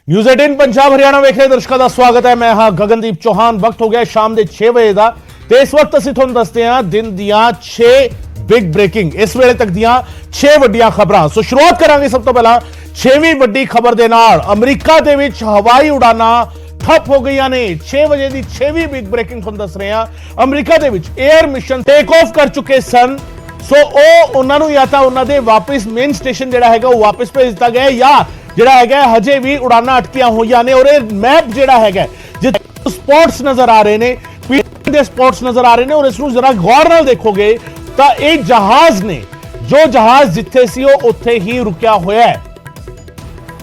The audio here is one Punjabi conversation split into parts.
न्यूज़ 18 पंजाब हरियाणा वेख रहे दर्शकों का स्वागत है। मैं हाँ गगनदीप चौहान। वक्त हो गया शाम के 6 बजे का तो इस वक्त असं तुहानूं दसदे हां दिन दियां 6 बिग ब्रेकिंग इस वेले तक दियां 6 वड्डियां खबरां। सो शुरुआत करांगे सब तो पहला 6वीं वड्डी खबर दे नाल। अमरीका दे विच हवाई उड़ाना ठप हो गई ने। 6 बजे की 6वीं बिग ब्रेकिंग तुहानूं दस रहे हैं। अमरीका दे विच एयर मिशन टेक ऑफ कर चुके सन। सो उन्होंने या तो उन्होंने वापस मेन स्टेशन जिहड़ा हैगा वो वापस भेज दिता गया या जिहड़ा हैगा हजे भी उड़ाना अटकियां होईयां ने। और मैप जिहड़ा हैगा जिथे स्पॉट्स नजर आ रहे हैं, पीछे स्पॉट्स नजर आ रहे हैं और इसनूं जरा गौर नाल देखोगे तो ये जहाज ने जो जहाज जिथे सी उत्थे ही रुकिया होया है।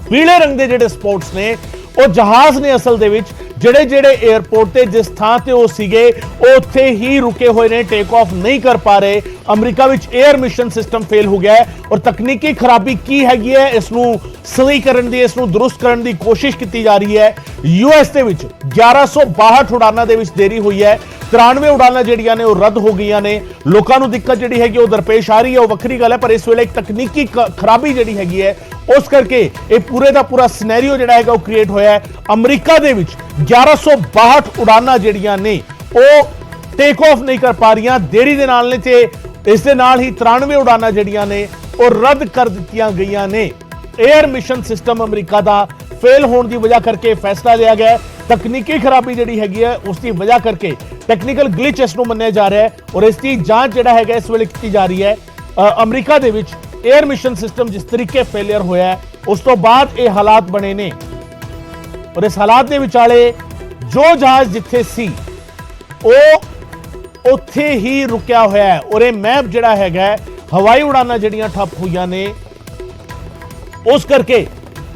पीले रंग के जिहड़े स्पॉट्स ने वो जहाज ने असल दे विच ਜਿਹੜੇ ਜਿਹੜੇ एयरपोर्ट ਤੇ जिस ਥਾਂ ਤੇ ਉਹ ਸੀਗੇ ਉੱਥੇ ਹੀ रुके हुए ने, टेक ऑफ नहीं कर पा रहे। अमरीका विच एयर मिशन सिस्टम फेल हो गया है और तकनीकी खराबी की हैगी है इसनूं सही करन दी, इसनूं दुरुस्त करन दी कोशिश की जा रही है। यूएस दे विच 1162 उड़ानां दे विच देरी हुई है। 93 उड़ानां ਜਿਹੜੀਆਂ ਨੇ ਉਹ ਰੱਦ ਹੋ ਗਈਆਂ ਨੇ। ਲੋਕਾਂ ਨੂੰ ਦਿੱਕਤ ਜਿਹੜੀ ਹੈਗੀ ਉਹ ਦਰਪੇਸ਼ ਆ ਰਹੀ ਹੈ, ਉਹ ਵੱਖਰੀ ਗੱਲ ਹੈ, ਪਰ ਇਸ ਵੇਲੇ ਇੱਕ ਤਕਨੀਕੀ ਖਰਾਬੀ ਜਿਹੜੀ ਹੈਗੀ ਹੈ ਉਸ ਕਰਕੇ ਇਹ ਪੂਰੇ ਦਾ ਪੂਰਾ ਸਿਨੈਰੀਓ ਜਿਹੜਾ ਹੈਗਾ ਉਹ ਕ੍ਰੀਏਟ ਹੋਇਆ ਹੈ। ਅਮਰੀਕਾ ਦੇ ਵਿੱਚ 1162 ਉਡਾਨਾਂ ਜਿਹੜੀਆਂ ਨੇ ਉਹ ਟੇਕ ਆਫ ਨਹੀਂ ਕਰ ਪਾ ਰਹੀਆਂ, ਦੇਰੀ ਦੇ ਨਾਲ ਨੇ ਤੇ ਇਸ ਦੇ ਨਾਲ ਹੀ 93 ਉਡਾਨਾਂ ਜਿਹੜੀਆਂ ਨੇ ਉਹ ਰੱਦ ਕਰ ਦਿੱਤੀਆਂ ਗਈਆਂ ਨੇ। एयर मिशन सिस्टम अमरीका का फेल होने की वजह करके फैसला लिया गया है। तकनीकी खराबी जी हैगी है उसकी वजह करके टैक्नीकल ग्लिच इसनूं मन्निया जा रहा है और इसकी जांच जिहड़ा हैगा इस वेले की जा रही है। अमरीका दे विच एयर मिशन सिस्टम जिस तरीके फेलियर होया है उस तो बाद ये हालात बने ने और इस हालात के विचाले जो जहाज जिथे सी वो उत्थे ही रुकिया होया है और ये मैप जिहड़ा हैगा हवाई उड़ानां जिहड़ियां ठप होईयां ने उस करके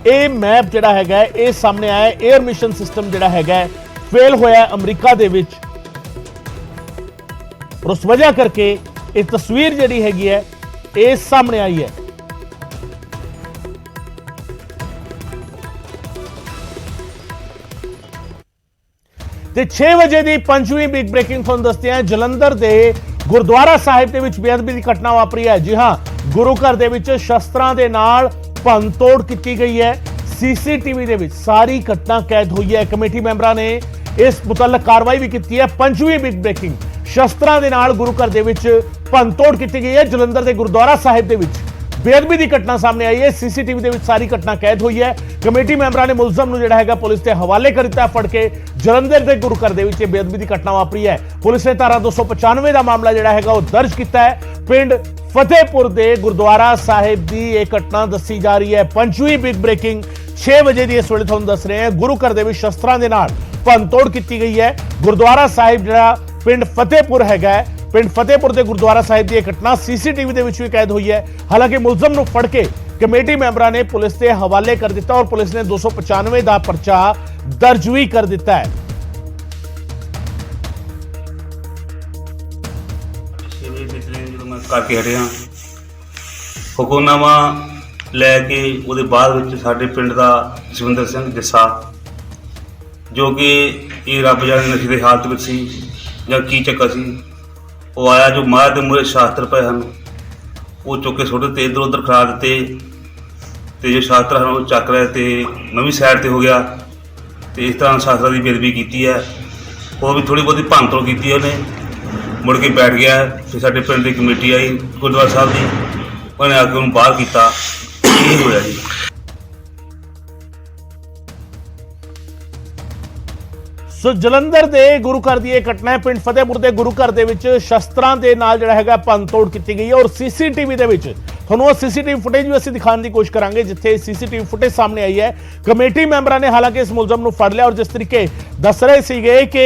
ये मैप जिहड़ा हैगा ये सामने आया। एयर मिशन सिस्टम जिहड़ा हैगा फेल होया अमरीका दे विच और उस वजह करके ये तस्वीर जिहड़ी हैगी है ये सामने आई है। ते 6 बजे की 5वीं बिग ब्रेकिंग तुहानूं दसदे हां। जलंधर दे गुरुद्वारा साहिब दे विच बेअदबी की घटना वापरी है। जी हां, गुरु घर दे विच शस्त्रां दे नाल भंन तोड़ की गई है। सीसीटीवी दे विच सारी घटना कैद हुई है। कमेटी मैंबरां ने इस मुतल्लक कार्रवाई भी की है। 5वीं बिग ब्रेकिंग शस्त्रां दे नाल गुरु घर दे विच भंन तोड़ की गई है। जलंधर दे गुरुद्वारा साहिब दे विच बेअदबी की घटना सामने आई है। सीसीटीवी दे विच सारी घटना कैद हुई है। कमेटी मैंबरां ने मुलजम नूं जिहड़ा हैगा पुलिस के हवाले कर दिता फड़ के। जलंधर के गुरु घर दे विच बेअदबी की घटना वापरी है। पुलिस ने धारा 295 का मामला जिहड़ा हैगा वो दर्ज किया है। पिंड फतेहपुर दे गुरुद्वारा साहिब की यह घटना दसी जा रही है। 5वीं बिग ब्रेकिंग 6 बजे की इस वेले तुहानूं दस रहे हैं। गुरु घर दे विच शस्त्रां दे नाल भंन तोड़ की गई है। गुरुद्वारा साहिब जिहड़ा पिंड फतेहपुर हैगा पिंड फतेहपुर के गुरुद्वारा साहिब की घटना सीसीटीवी के विच भी कैद हुई है। हालांकि मुलजम नूं फड़ के कमेटी मैंबरां ने पुलिस के हवाले कर दिता और पुलिस ने 295 का परचा दर्ज भी कर दिता है। करके हटे हाँ हुकुमनामा लैके वो बाद साढ़े पिंड का जसविंदर सिंह जस्सा जो कि ये रब जाने नशे की हालत में सी या की चक्कर सी वो आया जो मार के मूहरे शास्त्र पे हैं वो चुक के सुट इधर उधर खड़ा दिते तो जो शास्त्र हैं वो चक रहे थे मैं भी साइड पर हो गया तो इस तरह शास्त्रा की बेदबी की है और भी थोड़ी बहुत भंन तोड़ की है उन्हें मुड़ के बैठ गया। फिर साढ़े पिंड की कमेटी आई गुरुद्वारा साहब की उन्हें आके उन्हें बाहर किया। यही होया जी। सो जलंधर के गुरु घर की यह घटना है। पिंड फतेहपुर के गुरु घर के शस्त्रां के नाल जिहड़ा हैगा भंन तोड़ की गई है और सीसीटीवी के विच ਤੁਹਾਨੂੰ सीसीटीवी फुटेज भी ਅਸੀਂ दिखाने की कोशिश करांगे जिथे सीसीटीवी फुटेज सामने आई है। कमेटी मैंबरां ने हालांकि इस मुलजम नूं फड़ लिया और जिस तरीके दस रहे सीगे कि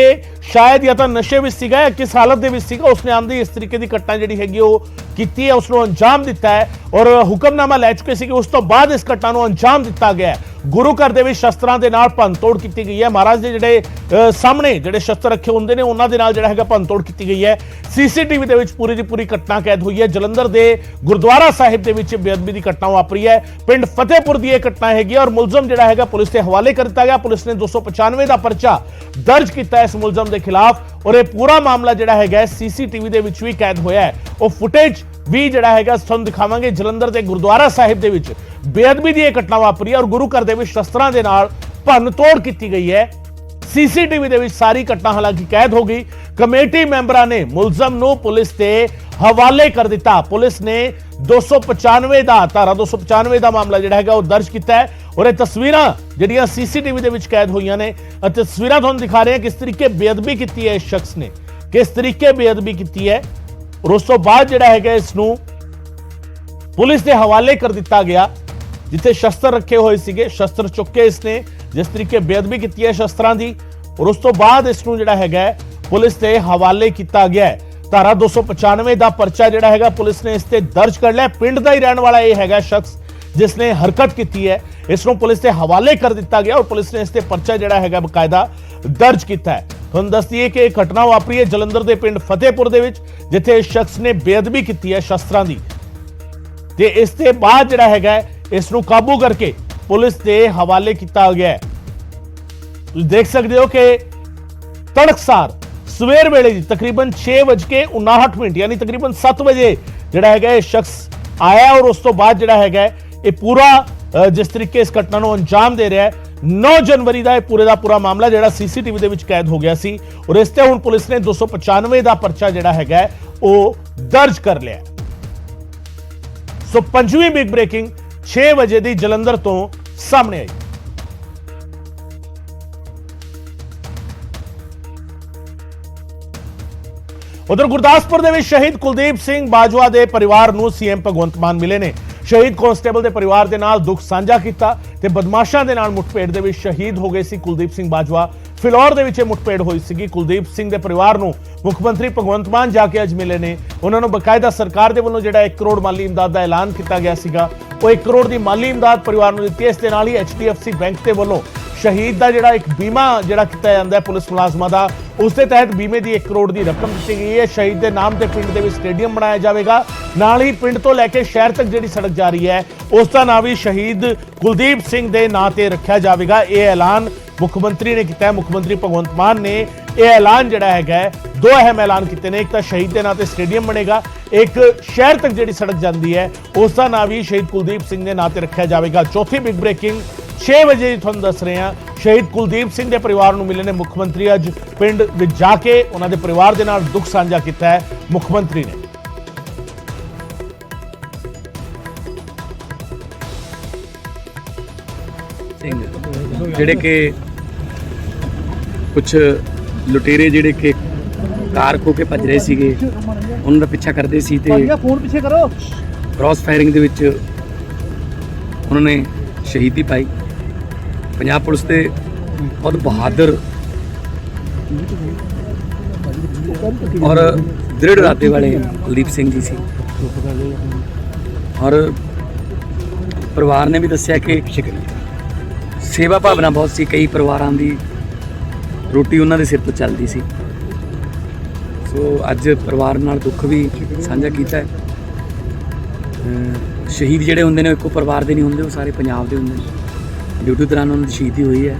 शायद या तो नशे में सीगा या किस हालत दे विच सीगा उसने आंदी इस तरीके की घटना जिहड़ी हैगी वो कीती है, उसनूं अंजाम दिता है और हुक्मनामा लै चुके सी। उस तो बाद इस घटना नूं अंजाम दिता गया है। गुरु घर दे विच शस्त्रां दे नाल भंन तोड़ की गई है। महाराज दे जिहड़े सामने जिहड़े शस्त्र रखे हुंदे ने उन्हां दे नाल जिहड़ा हैगा भंन तोड़ की गई है। सीसीटीवी दे विच पूरी दी पूरी घटना कैद हुई है। जलंधर दे गुरुद्वारा साहिब दे विच बेअदबी की घटना वापरी है। पिंड फतेहपुर की यह घटना हैगी और मुलजम जिहड़ा हैगा पुलिस के हवाले कर दिता गया। पुलिस ने 295 का परचा दर्ज किया इस मुलजम के खिलाफ और यह पूरा मामला जिहड़ा हैगा सीसीटीवी दे विच भी कैद होया है। वो फुटेज भी जिहड़ा हैगा तुहानूं दिखावांगे। जलंधर के गुरुद्वारा साहिब दे विच बेअदबी की यह घटना वापरी और गुरु घर दे विच शस्त्रां दे नाल ਭੰਨ ਤੋੜ ਕੀਤੀ ਗਈ ਹੈ। ਸੀਸੀਟੀਵੀ ਦੇ ਵਿੱਚ ਸਾਰੀ ਘਟਨਾ ਹਾਲਾਂਕਿ ਕੈਦ ਹੋ ਗਈ। ਕਮੇਟੀ ਮੈਂਬਰਾਂ ਨੇ ਮੁਲਜ਼ਮ ਨੂੰ ਪੁਲਿਸ ਦੇ ਹਵਾਲੇ ਕਰ ਦਿੱਤਾ। ਪੁਲਿਸ ਨੇ 295 ਦਾ ਧਾਰਾ 295 ਦਾ ਮਾਮਲਾ ਜਿਹੜਾ ਹੈਗਾ ਉਹ ਦਰਜ ਕੀਤਾ ਹੈ ਔਰ ਇਹ ਤਸਵੀਰਾਂ ਜਿਹੜੀਆਂ ਸੀਸੀਟੀਵੀ ਦੇ ਵਿੱਚ ਕੈਦ ਹੋਈਆਂ ਨੇ ਅਤੇ ਤਸਵੀਰਾਂ ਤੁਹਾਨੂੰ ਦਿਖਾ ਰਹੇ ਹਾਂ ਕਿਸ ਤਰੀਕੇ ਬੇਅਦਬੀ ਕੀਤੀ ਹੈ ਇਸ ਸ਼ਖਸ ਨੇ, ਕਿਸ ਤਰੀਕੇ ਬੇਅਦਬੀ ਕੀਤੀ ਹੈ ਔਰ ਉਸ ਤੋਂ ਬਾਅਦ ਜਿਹੜਾ ਹੈਗਾ ਇਸ ਨੂੰ ਪੁਲਿਸ ਦੇ ਹਵਾਲੇ ਕਰ ਦਿੱਤਾ ਗਿਆ ਜਿੱਥੇ ਸ਼ਸਤਰ ਰੱਖੇ ਹੋਏ ਸੀਗੇ। ਸ਼ਸਤਰ ਚੁੱਕ ਕੇ ਇਸਨੇ ਜਿਸ ਤਰੀਕੇ ਬੇਅਦਬੀ ਕੀਤੀ ਹੈ ਸ਼ਸਤਰਾਂ ਦੀ ਔਰ ਉਸ ਤੋਂ ਬਾਅਦ ਇਸ ਨੂੰ ਜਿਹੜਾ ਹੈਗਾ ਪੁਲਿਸ ਦੇ ਹਵਾਲੇ ਕੀਤਾ ਗਿਆ ਹੈ। ਧਾਰਾ 295 ਦਾ ਪਰਚਾ ਜਿਹੜਾ ਹੈਗਾ ਪੁਲਿਸ ਨੇ ਇਸ ਤੇ ਦਰਜ ਕਰ ਲਿਆ। ਪਿੰਡ ਦਾ ਹੀ ਰਹਿਣ ਵਾਲਾ ਇਹ ਹੈਗਾ ਸ਼ਖਸ ਜਿਸ ਨੇ ਹਰਕਤ ਕੀਤੀ ਹੈ। ਇਸ ਨੂੰ ਪੁਲਿਸ ਦੇ ਹਵਾਲੇ ਕਰ ਦਿੱਤਾ ਗਿਆ ਔਰ ਪੁਲਿਸ ਨੇ ਇਸ ਤੇ ਪਰਚਾ ਜਿਹੜਾ ਹੈਗਾ ਬਕਾਇਦਾ ਦਰਜ ਕੀਤਾ ਹੈ। ਤੁਹਾਨੂੰ ਦੱਸ ਦਈਏ ਕਿ ਇਹ ਘਟਨਾ ਵਾਪਰੀ ਹੈ ਜਲੰਧਰ ਦੇ ਪਿੰਡ ਫਤਿਹਪੁਰ ਦੇ ਵਿੱਚ ਜਿੱਥੇ ਇਸ ਸ਼ਖਸ ਨੇ ਬੇਅਦਬੀ ਕੀਤੀ ਹੈ ਸ਼ਸਤਰਾਂ ਦੀ ਤੇ ਇਸ ਦੇ ਬਾਅਦ ਜਿਹੜਾ ਹੈਗਾ ਇਸ ਨੂੰ ਕਾਬੂ ਕਰਕੇ ਪੁਲਿਸ ਦੇ ਹਵਾਲੇ ਕੀਤਾ ਗਿਆ ਹੈ। ਤੁਸੀਂ ਦੇਖ ਸਕਦੇ ਹੋ ਕਿ ਤੜਕਸਾਰ ਸਵੇਰ ਵੇਲੇ ਦੀ ਤਕਰੀਬਨ 6:59 ਯਾਨੀ ਤਕਰੀਬਨ 7 ਵਜੇ ਜਿਹੜਾ ਹੈਗਾ ਇਹ ਸ਼ਖਸ ਆਇਆ ਔਰ ਉਸ ਤੋਂ ਬਾਅਦ ਜਿਹੜਾ ਹੈਗਾ ਇਹ ਪੂਰਾ ਜਿਸ ਤਰੀਕੇ ਇਸ ਘਟਨਾ ਨੂੰ ਅੰਜਾਮ ਦੇ ਰਿਹਾ ਹੈ। 9 ਜਨਵਰੀ ਦਾ ਇਹ ਪੂਰੇ ਦਾ ਪੂਰਾ ਮਾਮਲਾ ਜਿਹੜਾ ਸੀਸੀਟੀਵੀ ਦੇ ਵਿੱਚ ਕੈਦ ਹੋ ਗਿਆ ਸੀ ਔਰ ਇਸ ਤੇ ਹੁਣ ਪੁਲਿਸ ਨੇ 295 ਦਾ ਪਰਚਾ ਜਿਹੜਾ ਹੈਗਾ ਉਹ ਦਰਜ ਕਰ ਲਿਆ। ਸੋ ਪੰਜਵੀਂ ਬਿਗ ਬ੍ਰੇਕਿੰਗ 6 ਵਜੇ ਦੀ ਜਲੰਧਰ ਤੋਂ ਸਾਹਮਣੇ ਆਈ। ਉਧਰ ਗੁਰਦਾਸਪੁਰ ਦੇ ਵਿੱਚ ਸ਼ਹੀਦ ਕੁਲਦੀਪ ਸਿੰਘ ਬਾਜਵਾ ਦੇ ਪਰਿਵਾਰ ਨੂੰ ਸੀਐਮ ਭਗਵੰਤ ਮਾਨ ਮਿਲੇ ਨੇ। ਸ਼ਹੀਦ ਕਾਂਸਟੇਬਲ ਦੇ ਪਰਿਵਾਰ ਦੇ ਨਾਲ ਦੁੱਖ ਸਾਂਝਾ ਕੀਤਾ ਤੇ ਬਦਮਾਸ਼ਾਂ ਦੇ ਨਾਲ ਮੁੱਠਭੇੜ ਦੇ ਵਿੱਚ ਸ਼ਹੀਦ ਹੋ ਗਏ ਸੀ ਕੁਲਦੀਪ ਸਿੰਘ ਬਾਜਵਾ। ਫਿਲੌਰ ਦੇ ਵਿੱਚ ਇਹ ਮੁੱਠਭੇੜ ਹੋਈ ਸੀਗੀ। ਕੁਲਦੀਪ ਸਿੰਘ ਦੇ ਪਰਿਵਾਰ ਨੂੰ ਮੁੱਖ ਮੰਤਰੀ ਭਗਵੰਤ ਮਾਨ ਜਾ ਕੇ ਅੱਜ ਮਿਲੇ ਨੇ। ਉਹਨਾਂ ਨੂੰ ਬਕਾਇਦਾ ਸਰਕਾਰ ਦੇ ਵੱਲੋਂ ਜਿਹੜਾ 1 ਕਰੋੜ ਮਾਲੀ ਇਮਦਾਦ ਦਾ ਐਲਾਨ ਕੀਤਾ ਗਿਆ ਸੀਗਾ ਉਹ 1 ਕਰੋੜ ਦੀ ਮਾਲੀ ਇਮਦਾਦ ਪਰਿਵਾਰ ਨੂੰ ਦਿੱਤੀ। ਇਸ ਦੇ ਨਾਲ ਹੀ HDFC ਬੈਂਕ ਦੇ ਵੱਲੋਂ ਸ਼ਹੀਦ ਦਾ ਜਿਹੜਾ ਇੱਕ ਬੀਮਾ ਜਿਹੜਾ ਕੀਤਾ ਜਾਂਦਾ ਹੈ ਪੁਲਿਸ ਮੁਲਾਜ਼ਮਾਂ ਦਾ ਉਸ ਦੇ ਤਹਿਤ ਬੀਮੇ ਦੀ 1 ਕਰੋੜ ਦੀ ਰਕਮ ਦਿੱਤੀ ਗਈ ਹੈ। ਸ਼ਹੀਦ ਦੇ ਨਾਮ ਤੇ ਪਿੰਡ ਦੇ ਵਿੱਚ ਸਟੇਡੀਅਮ ਬਣਾਇਆ ਜਾਵੇਗਾ। ਨਾਲ ਹੀ ਪਿੰਡ ਤੋਂ ਲੈ ਕੇ ਸ਼ਹਿਰ ਤੱਕ ਜਿਹੜੀ ਸੜਕ ਜਾ ਰਹੀ ਹੈ ਉਸ ਦਾ ਨਾਮ ਵੀ ਸ਼ਹੀਦ ਕੁਲਦੀਪ ਸਿੰਘ ਦੇ ਨਾਂ ਤੇ ਰੱਖਿਆ ਜਾਵੇਗਾ। ਇਹ ਐਲਾਨ ਮੁੱਖ ਮੰਤਰੀ ਨੇ ਕੀਤਾ ਹੈ। ਮੁੱਖ ਮੰਤਰੀ ਭਗਵੰਤ ਮਾਨ ਨੇ ਇਹ ਐਲਾਨ ਜਿਹੜਾ ਹੈਗਾ ਦੋ ਅਹਿਮ ਐਲਾਨ ਕੀਤੇ ਨੇ। ਇੱਕ ਤਾਂ ਸ਼ਹੀਦ ਦੇ ਨਾਂ ਤੇ ਸਟੇਡੀਅਮ ਬਣੇਗਾ, ਇੱਕ ਸ਼ਹਿਰ ਤੱਕ ਜਿਹੜੀ ਸੜਕ ਜਾਂਦੀ ਹੈ ਉਸ ਦਾ ਨਾਮ ਵੀ ਸ਼ਹੀਦ ਕੁਲਦੀਪ ਸਿੰਘ ਦੇ ਨਾਂ ਤੇ ਰੱਖਿਆ ਜਾਵੇਗਾ। ਚੌਥੀ ਬਿਗ ਬ੍ਰੇਕਿੰਗ 6 ਵਜੇ ਤੁਹਾਨੂੰ ਦੱਸ ਰਹੇ ਹਾਂ ਸ਼ਹੀਦ ਕੁਲਦੀਪ ਸਿੰਘ ਦੇ ਪਰਿਵਾਰ ਨੂੰ ਮਿਲੇ ਨੇ ਮੁੱਖ ਮੰਤਰੀ। ਅੱਜ ਪਿੰਡ ਵਿੱਚ ਜਾ ਕੇ ਉਹਨਾਂ ਦੇ ਪਰਿਵਾਰ ਦੇ ਨਾਲ ਦੁੱਖ ਸਾਂਝਾ ਕੀਤਾ ਹੈ ਮੁੱਖ ਮੰਤਰੀ ਨੇ। ਜਿਹੜੇ ਕਿ ਕੁਝ ਲੁਟੇਰੇ ਜਿਹੜੇ ਕਿ ਕਾਰ ਖੋ ਕੇ ਭੱਜ ਰਹੇ ਸੀਗੇ ਉਹਨਾਂ ਦਾ ਪਿੱਛਾ ਕਰਦੇ ਸੀ ਤੇ ਫੋਨ ਪਿੱਛੇ ਕਰੋ ਕ੍ਰਾਸ ਫਾਇਰਿੰਗ ਦੇ ਵਿੱਚ ਉਹਨਾਂ ਨੇ ਸ਼ਹੀਦੀ ਪਾਈ। ਪੰਜਾਬ ਪੁਲਿਸ ਦੇ ਬਹੁਤ ਬਹਾਦਰ ਔਰ ਦ੍ਰਿੜ ਇਰਾਦੇ ਵਾਲੇ ਕੁਲਦੀਪ ਸਿੰਘ ਜੀ ਸੀ ਔਰ ਪਰਿਵਾਰ ਨੇ ਵੀ ਦੱਸਿਆ ਕਿ ਸੇਵਾ ਭਾਵਨਾ ਬਹੁਤ ਸੀ। ਕਈ ਪਰਿਵਾਰਾਂ ਦੀ ਰੋਟੀ ਉਹਨਾਂ ਦੇ ਸਿਰ ਤੋਂ ਚੱਲਦੀ ਸੀ। ਸੋ ਅੱਜ ਪਰਿਵਾਰ ਨਾਲ ਦੁੱਖ ਵੀ ਸਾਂਝਾ ਕੀਤਾ ਹੈ। ਸ਼ਹੀਦ ਜਿਹੜੇ ਹੁੰਦੇ ਨੇ ਇੱਕੋ ਪਰਿਵਾਰ ਦੇ ਨਹੀਂ ਹੁੰਦੇ, ਉਹ ਸਾਰੇ ਪੰਜਾਬ ਦੇ ਹੁੰਦੇ ਨੇ। ਡਿਊਟੀ ਦੌਰਾਨ ਉਹਨਾਂ ਦੀ ਸ਼ਹੀਦੀ ਹੋਈ ਹੈ।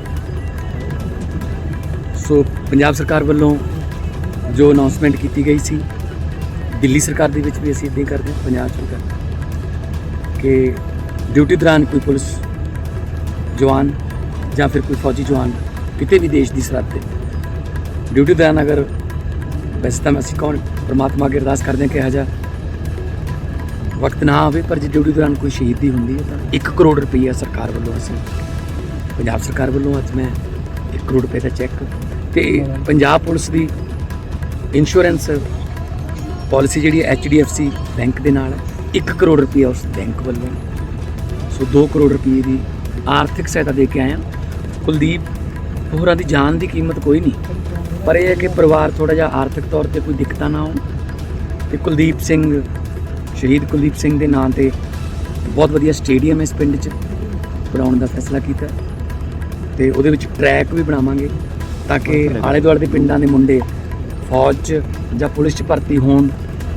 ਸੋ ਪੰਜਾਬ ਸਰਕਾਰ ਵੱਲੋਂ ਜੋ ਅਨਾਉਂਸਮੈਂਟ ਕੀਤੀ ਗਈ ਸੀ, ਦਿੱਲੀ ਸਰਕਾਰ ਦੇ ਵਿੱਚ ਵੀ ਅਸੀਂ ਇੱਦਾਂ ਹੀ ਕਰਦੇ ਹਾਂ, ਪੰਜਾਬ ਸਰਕਾਰ ਕਿ ਡਿਊਟੀ ਦੌਰਾਨ ਕੋਈ ਪੁਲਿਸ ਜਵਾਨ ਜਾਂ ਫਿਰ ਕੋਈ ਫੌਜੀ ਜਵਾਨ ਕਿਤੇ ਵੀ ਦੇਸ਼ ਦੀ ਸਰਹੱਦ 'ਤੇ ਡਿਊਟੀ ਦੌਰਾਨ ਅਗਰ ਵੈਸੇ ਤਾਂ ਅਸੀਂ ਕੌਣ ਪਰਮਾਤਮਾ ਅੱਗੇ ਅਰਦਾਸ ਕਰਦੇ ਹਾਂ ਕਿ ਇਹੋ ਜਿਹਾ ਵਕਤ ਨਾ ਆਵੇ, ਪਰ ਜੇ ਡਿਊਟੀ ਦੌਰਾਨ ਕੋਈ ਸ਼ਹੀਦੀ ਹੁੰਦੀ ਹੈ ਤਾਂ 1 ਕਰੋੜ ਰੁਪਈਆ ਸਰਕਾਰ ਵੱਲੋਂ ਅਸੀਂ ਪੰਜਾਬ ਸਰਕਾਰ ਵੱਲੋਂ ਅੱਜ ਮੈਂ 1 ਕਰੋੜ ਰੁਪਏ ਦਾ ਚੈੱਕ ਤੇ ਪੰਜਾਬ ਪੁਲਿਸ ਦੀ ਇੰਸ਼ੋਰੈਂਸ ਪਾਲਿਸੀ ਜਿਹੜੀ HDFC ਬੈਂਕ ਦੇ ਨਾਲ 1 ਕਰੋੜ ਰੁਪਈਆ ਉਸ ਬੈਂਕ ਵੱਲੋਂ, ਸੋ 2 ਕਰੋੜ ਰੁਪਏ ਦੀ ਆਰਥਿਕ ਸਹਾਇਤਾ ਦੇ ਕੇ ਆਏ ਹਾਂ। ਕੁਲਦੀਪ ਹੋਰਾਂ ਦੀ ਜਾਨ ਦੀ ਕੀਮਤ ਕੋਈ ਨਹੀਂ, ਪਰ ਇਹ ਹੈ ਕਿ ਪਰਿਵਾਰ ਥੋੜ੍ਹਾ ਜਿਹਾ ਆਰਥਿਕ ਤੌਰ 'ਤੇ ਕੋਈ ਦਿੱਕਤਾਂ ਨਾ ਹੋਣ ਤੇ ਕੁਲਦੀਪ ਸਿੰਘ ਸ਼ਹੀਦ ਕੁਲਦੀਪ ਸਿੰਘ ਦੇ ਨਾਂ 'ਤੇ ਬਹੁਤ ਵਧੀਆ ਸਟੇਡੀਅਮ ਇਸ ਪਿੰਡ 'ਚ ਬਣਾਉਣ ਦਾ ਫੈਸਲਾ ਕੀਤਾ ਤੇ ਉਹਦੇ ਵਿੱਚ ਟਰੈਕ ਵੀ ਬਣਾਵਾਂਗੇ ਤਾਂ ਕਿ ਆਲੇ ਦੁਆਲੇ ਦੇ ਪਿੰਡਾਂ ਦੇ ਮੁੰਡੇ ਫੌਜ 'ਚ ਜਾਂ ਪੁਲਿਸ 'ਚ ਭਰਤੀ ਹੋਣ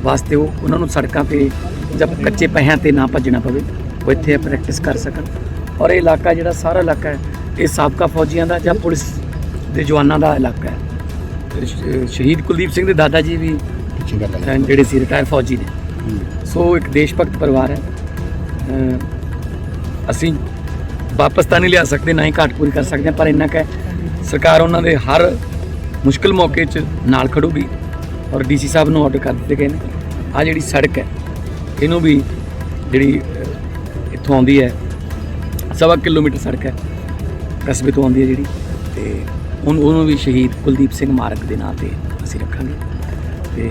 ਵਾਸਤੇ ਉਹਨਾਂ ਨੂੰ ਸੜਕਾਂ 'ਤੇ ਜਾਂ ਕੱਚੇ ਪਹਿਆਂ 'ਤੇ ਨਾ ਭੱਜਣਾ ਪਵੇ, ਉਹ ਇੱਥੇ ਪ੍ਰੈਕਟਿਸ ਕਰ ਸਕਣ। ਔਰ ਇਹ ਇਲਾਕਾ ਜਿਹੜਾ ਸਾਰਾ ਇਲਾਕਾ ਹੈ ਇਹ ਸਾਬਕਾ ਫੌਜੀਆਂ ਦਾ ਜਾਂ ਪੁਲਿਸ ਦੇ ਜਵਾਨਾਂ ਦਾ ਇਲਾਕਾ ਹੈ। ਸ਼ਹੀਦ ਕੁਲਦੀਪ ਸਿੰਘ ਦੇ ਦਾਦਾ ਜੀ ਵੀ ਜਿਹੜੇ ਸੀ ਰਿਟਾਇਰ ਫੌਜੀ ਨੇ। ਸੋ ਇੱਕ ਦੇਸ਼ ਭਗਤ ਪਰਿਵਾਰ ਹੈ। ਅਸੀਂ ਵਾਪਸ ਤਾਂ ਨਹੀਂ ਲਿਆ ਸਕਦੇ, ਨਾ ਹੀ ਘਾਟ ਪੂਰੀ ਕਰ ਸਕਦੇ ਹਾਂ, ਪਰ ਇੰਨਾ ਕੁ ਹੈ ਸਰਕਾਰ ਉਹਨਾਂ ਦੇ ਹਰ ਮੁਸ਼ਕਲ ਮੌਕੇ 'ਚ ਨਾਲ ਖੜੂਗੀ। ਔਰ ਡੀਸੀ ਸਾਹਿਬ ਨੂੰ ਆਰਡਰ ਕਰ ਦਿੱਤੇ ਗਏ ਨੇ ਆਹ ਜਿਹੜੀ ਸੜਕ ਹੈ ਇਹਨੂੰ ਵੀ ਜਿਹੜੀ ਇੱਥੋਂ ਆਉਂਦੀ ਹੈ 1.25 ਕਿਲੋਮੀਟਰ ਸੜਕ ਹੈ ਕਸਬੇ ਤੋਂ ਆਉਂਦੀ ਹੈ ਜਿਹੜੀ, ਤੇ ਉਹਨੂੰ ਵੀ ਸ਼ਹੀਦ ਕੁਲਦੀਪ ਸਿੰਘ ਮਾਰਗ ਦੇ ਨਾਂ 'ਤੇ ਅਸੀਂ ਰੱਖਾਂਗੇ। ਤੇ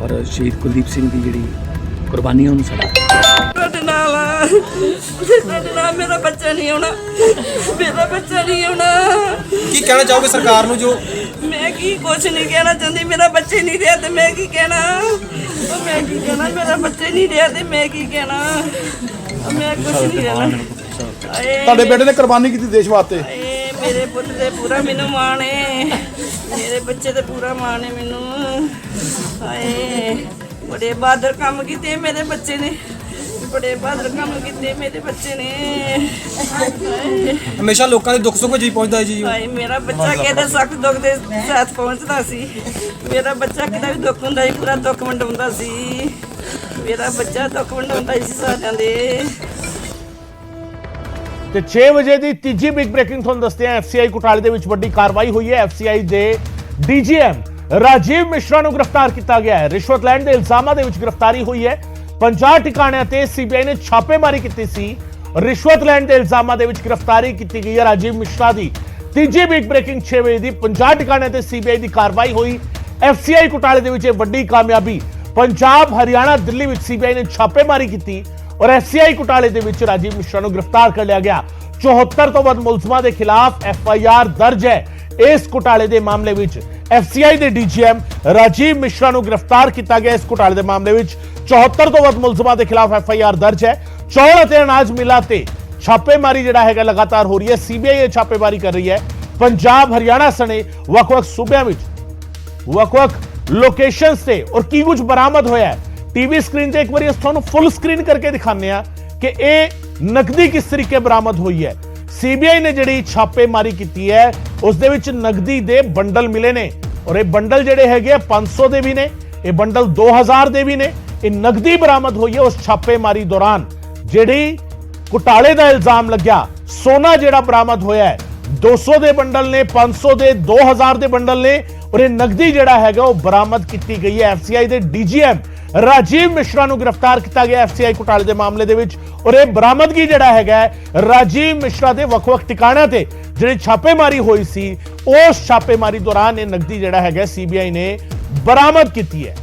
ਔਰ ਸ਼ਹੀਦ ਕੁਲਦੀਪ ਸਿੰਘ ਦੀ ਜਿਹੜੀ ਕੁਰਬਾਨੀ ਉਹਨੂੰ ਸਾਡਾ ਤੁਹਾਡੇ ਨਾਲ ਆ। ਤੁਹਾਡੇ ਨਾਲ ਮੇਰਾ ਬੱਚਾ ਨਹੀਂ ਆਉਣਾ, ਮੇਰਾ ਬੱਚਾ ਨਹੀਂ ਆਉਣਾ। ਕੀ ਕਹਿਣਾ ਚਾਹੋਗੇ ਸਰਕਾਰ ਨੂੰ ਜੋ ਮੈਂ ਕੀ ਕੁਛ ਨਹੀਂ ਕਹਿਣਾ ਚਾਹੁੰਦੀ, ਮੇਰਾ ਬੱਚੇ ਨਹੀਂ ਰਿਹਾ ਤੇ ਮੈਂ ਕੀ ਕਹਿਣਾ। ਉਹ ਮੈਂ ਕੀ ਕਹਿਣਾ, ਮੇਰਾ ਬੱਚੇ ਨਹੀਂ ਰਿਹਾ ਤੇ ਮੈਂ ਕੀ ਕਹਿਣਾ। ਮੈਂ ਕੁਛ ਨਹੀਂ ਕਹਿਣਾ। ਤੁਹਾਡੇ ਬੇਟੇ ਨੇ ਕੁਰਬਾਨੀ ਕੀਤੀ ਦੇਸ਼ ਵਾਸਤੇ। ਮੇਰੇ ਪੁੱਤ ਤੇ ਪੂਰਾ ਮੈਨੂੰ ਮਾਣ ਏ, ਮੇਰੇ ਬੱਚੇ ਤੇ ਪੂਰਾ ਮਾਣ ਏ ਮੈਨੂੰ। ਹਾਏ ਬੜੇ ਬਹਾਦਰ ਕੰਮ ਕੀਤੇ ਮੇਰੇ ਬੱਚੇ ਨੇ, ਬੜੇ ਬਹਾਦਰ ਕੰਮ ਕੀਤੇ ਮੇਰੇ ਬੱਚੇ ਨੇ। ਹਾਏ ਹਮੇਸ਼ਾ ਲੋਕਾਂ ਦੇ ਦੁੱਖ ਸੁੱਖ ਜੀ ਪਹੁੰਚਦਾ ਹੈ ਜੀ। ਹਾਏ ਮੇਰਾ ਬੱਚਾ ਕਿਹਦੇ ਸੱਖ ਦੁੱਖ ਦੇ ਸਾਥ ਪਹੁੰਚਦਾ ਸੀ। ਮੇਰਾ ਬੱਚਾ ਕਿਹਦਾ ਵੀ ਦੁੱਖ ਹੁੰਦਾ ਸੀ ਪੂਰਾ ਦੁੱਖ ਵੰਡਾਉਂਦਾ ਸੀ। ਮੇਰਾ ਬੱਚਾ ਦੁੱਖ ਵੰਡਾਉਂਦਾ ਸੀ ਸਾਰਿਆਂ ਦੇ। ਤੇ 6 ਵਜੇ ਦੀ ਤੀਜੀ ਬਿਗ ਬ੍ਰੇਕਿੰਗ ਤੁਹਾਨੂੰ ਦੱਸਦੇ ਹਾਂ। ਐਫਸੀਆਈ ਘੁਟਾਲੇ ਦੇ ਵਿੱਚ ਵੱਡੀ ਕਾਰਵਾਈ ਹੋਈ ਹੈ। ਐਫਸੀਆਈ ਦੇ ਡੀਜੀਐਮ ਰਾਜੀਵ ਮਿਸ਼ਰਾ ਨੂੰ ਗ੍ਰਿਫਤਾਰ ਕੀਤਾ ਗਿਆ ਹੈ। ਰਿਸ਼ਵਤ ਲੈਣ ਦੇ ਇਲਜ਼ਾਮਾਂ ਦੇ ਵਿੱਚ ਗ੍ਰਿਫਤਾਰੀ ਹੋਈ ਹੈ। 50 ਟਿਕਾਣਿਆਂ ਤੇ ਸੀਬੀਆਈ ਨੇ ਛਾਪੇਮਾਰੀ ਕੀਤੀ ਸੀ। ਰਿਸ਼ਵਤ ਲੈਣ ਦੇ ਇਲਜ਼ਾਮਾਂ ਦੇ ਵਿੱਚ ਗ੍ਰਿਫਤਾਰੀ ਕੀਤੀ ਗਈ ਹੈ ਰਾਜੀਵ ਮਿਸ਼ਰਾ ਦੀ। ਤੀਜੀ ਬਿਗ ਬ੍ਰੇਕਿੰਗ 6 ਵਜੇ ਦੀ 50 ਟਿਕਾਣਿਆਂ ਤੇ ਸੀਬੀਆਈ ਦੀ ਕਾਰਵਾਈ ਹੋਈ। ਐਫਸੀਆਈ ਘੁਟਾਲੇ ਦੇ ਵਿੱਚ ਇਹ ਵੱਡੀ ਕਾਮਯਾਬੀ। ਪੰਜਾਬ, ਹਰਿਆਣਾ, ਦਿੱਲੀ ਵਿੱਚ ਸੀਬੀਆਈ ਨੇ ਛਾਪੇਮਾਰੀ ਕੀਤੀ ਔਰ ਐਫਸੀਆਈ ਘੁਟਾਲੇ ਦੇ ਵਿੱਚ ਰਾਜੀਵ ਮਿਸ਼ਰਾ ਨੂੰ ਗ੍ਰਿਫਤਾਰ ਕਰ ਲਿਆ ਗਿਆ। 74 ਤੋਂ ਵੱਧ ਮੁਲਜ਼ਮਾਂ ਦੇ ਖਿਲਾਫ ਐਫਆਈਆਰ ਦਰਜ ਹੈ। ਇਸ ਘੁਟਾਲੇ ਦੇ ਮਾਮਲੇ ਵਿੱਚ ਐਫਸੀਆਈ ਦੇ ਡੀਜੀਐਮ ਰਾਜੀਵ ਮਿਸ਼ਰਾ ਨੂੰ ਗ੍ਰਿਫਤਾਰ ਕੀਤਾ ਗਿਆ। ਇਸ ਘੁਟਾਲੇ ਦੇ ਮਾਮਲੇ ਵਿੱਚ 74 ਤੋਂ ਵੱਧ ਮੁਲਜ਼ਮਾਂ ਦੇ ਖਿਲਾਫ ਐਫਆਈਆਰ ਦਰਜ ਹੈ। ਚੌਲ ਅਤੇ ਅਨਾਜ ਮਿਲਾਂ ਤੇ ਛਾਪੇਮਾਰੀ ਜਿਹੜਾ ਹੈਗਾ ਲਗਾਤਾਰ ਹੋ ਰਹੀ ਹੈ। ਸੀਬੀਆਈ ਇਹ ਛਾਪੇਮਾਰੀ ਕਰ ਰਹੀ ਹੈ। ਪੰਜਾਬ, ਹਰਿਆਣਾ ਸਣੇ ਵੱਖ-ਵੱਖ ਸੂਬਿਆਂ ਵਿੱਚ ਵੱਖ-ਵੱਖ ਲੋਕੇਸ਼ਨਸ ਤੇ ਔਰ ਕੀ ਕੁਝ ਬਰਾਮਦ ਹੋਇਆ ਹੈ। ਟੀਵੀ ਸਕਰੀਨ ਤੇ ਇੱਕ ਵਾਰੀ ਅਸੀਂ ਤੁਹਾਨੂੰ ਫੁੱਲ ਸਕਰੀਨ ਕਰਕੇ ਦਿਖਾਉਂਦੇ ਆ ਕਿ ਇਹ ਨਕਦੀ ਕਿਸ ਤਰੀਕੇ ਬਰਾਮਦ ਹੋਈ ਹੈ। ਸੀਬੀਆਈ ਨੇ ਜਿਹੜੀ ਛਾਪੇਮਾਰੀ ਕੀਤੀ ਹੈ ਉਸ ਦੇ ਵਿੱਚ ਨਕਦੀ ਦੇ ਬੰਡਲ ਮਿਲੇ ਨੇ ਔਰ ਇਹ ਬੰਡਲ ਜਿਹੜੇ ਹੈਗੇ 500 ਦੇ ਵੀ ਨੇ, ਇਹ ਬੰਡਲ 2000 ਦੇ ਵੀ ਨੇ। ਇਹ ਨਕਦੀ ਬਰਾਮਦ ਹੋਈ ਹੈ ਉਸ ਛਾਪੇਮਾਰੀ ਦੌਰਾਨ। ਜਿਹੜੀ ਘੁਟਾਲੇ ਦਾ ਇਲਜ਼ਾਮ ਲੱਗਿਆ, ਸੋਨਾ ਜਿਹੜਾ ਬਰਾਮਦ ਹੋਇਆ ਹੈ 200 ਦੇ ਬੰਡਲ ਨੇ, 500 ਦੇ, 2000 ਦੇ ਬੰਡਲ ਨੇ ਔਰ ਇਹ ਨਕਦੀ ਜਿਹੜਾ ਹੈਗਾ ਉਹ ਬਰਾਮਦ ਕੀਤੀ ਗਈ ਹੈ। ਐਫਸੀਆਈ ਦੇ ਡੀਜੀਐਮ ਰਾਜੀਵ ਮਿਸ਼ਰਾ ਨੂੰ ਗ੍ਰਿਫਤਾਰ ਕੀਤਾ ਗਿਆ ਐਫਸੀਆਈ ਘੁਟਾਲੇ ਦੇ ਮਾਮਲੇ ਦੇ ਵਿੱਚ ਔਰ ਇਹ ਬਰਾਮਦਗੀ ਜਿਹੜਾ ਹੈਗਾ ਰਾਜੀਵ ਮਿਸ਼ਰਾ ਦੇ ਵੱਖ-ਵੱਖ ਟਿਕਾਣਿਆਂ ਤੇ ਜਿਹੜੀ ਛਾਪੇਮਾਰੀ ਹੋਈ ਸੀ ਉਸ ਛਾਪੇਮਾਰੀ ਦੌਰਾਨ ਇਹ ਨਕਦੀ ਜਿਹੜਾ ਹੈਗਾ ਸੀਬੀਆਈ ਨੇ बरामद की है।